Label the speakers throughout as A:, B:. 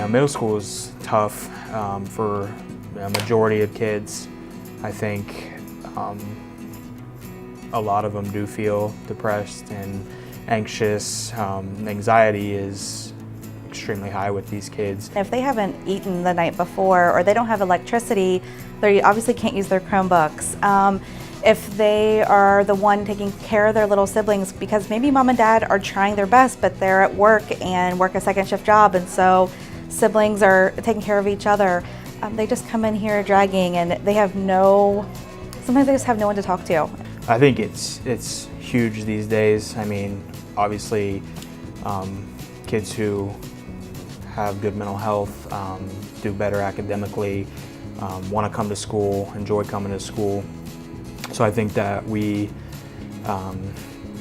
A: middle school is tough for a majority of kids. I think a lot of them do feel depressed and anxious. Anxiety is extremely high with these kids.
B: If they haven't eaten the night before or they don't have electricity, they obviously can't use their Chromebooks. If they are the one taking care of their little siblings, because maybe mom and dad are trying their best, but they're at work and work a second shift job, and so siblings are taking care of each other. They just come in here dragging, and they have sometimes they just have no one to talk to.
A: I think it's huge these days. I mean, obviously, kids who have good mental health, do better academically, want to come to school, enjoy coming to school. So I think that we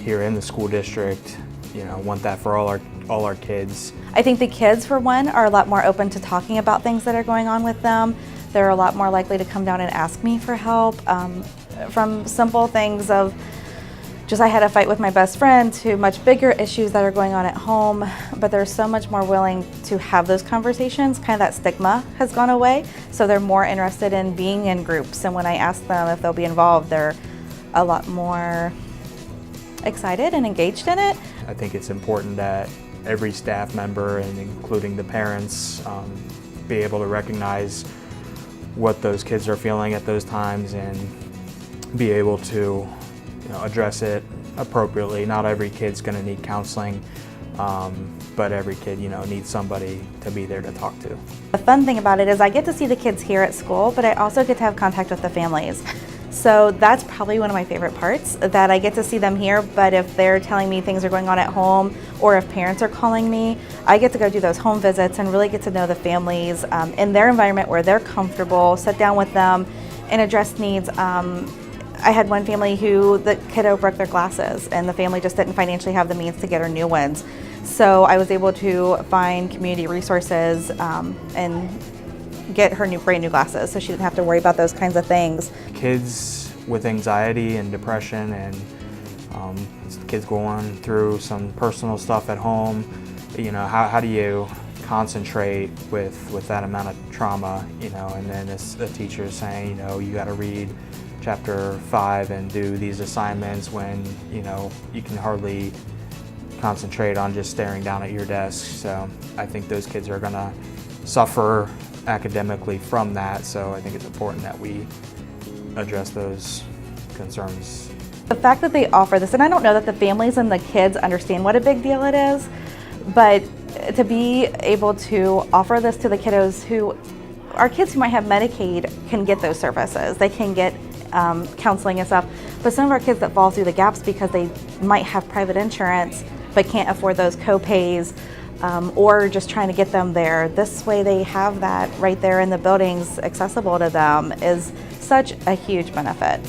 A: here in the school district, want that for all our kids.
B: I think the kids, for one, are a lot more open to talking about things that are going on with them. They're a lot more likely to come down and ask me for help, from simple things of just I had a fight with my best friend to much bigger issues that are going on at home, but they're so much more willing to have those conversations. Kind of that stigma has gone away, so they're more interested in being in groups, and when I ask them if they'll be involved, they're a lot more excited and engaged in it.
A: I think it's important that every staff member, and including the parents, be able to recognize what those kids are feeling at those times and be able to address it appropriately. Not every kid's going to need counseling, but every kid, needs somebody to be there to talk to.
B: The fun thing about it is I get to see the kids here at school, but I also get to have contact with the families. So that's probably one of my favorite parts, that I get to see them here, but if they're telling me things are going on at home, or if parents are calling me, I get to go do those home visits and really get to know the families in their environment where they're comfortable, sit down with them and address needs. I had one family who the kiddo broke their glasses, and the family just didn't financially have the means to get her new ones. So I was able to find community resources and get her brand new glasses, so she didn't have to worry about those kinds of things.
A: Kids with anxiety and depression, and kids going through some personal stuff at home, how do you concentrate with that amount of trauma, and then a teacher saying, you got to read chapter 5 and do these assignments when you can hardly concentrate on just staring down at your desk. So I think those kids are going to suffer academically from that, so I think it's important that we address those concerns.
B: The fact that they offer this, and I don't know that the families and the kids understand what a big deal it is, but to be able to offer this to the kiddos who are kids who might have Medicaid can get those services. They can get counseling and stuff, but some of our kids that fall through the gaps because they might have private insurance but can't afford those co-pays, or just trying to get them there. This way they have that right there in the buildings accessible to them is such a huge benefit.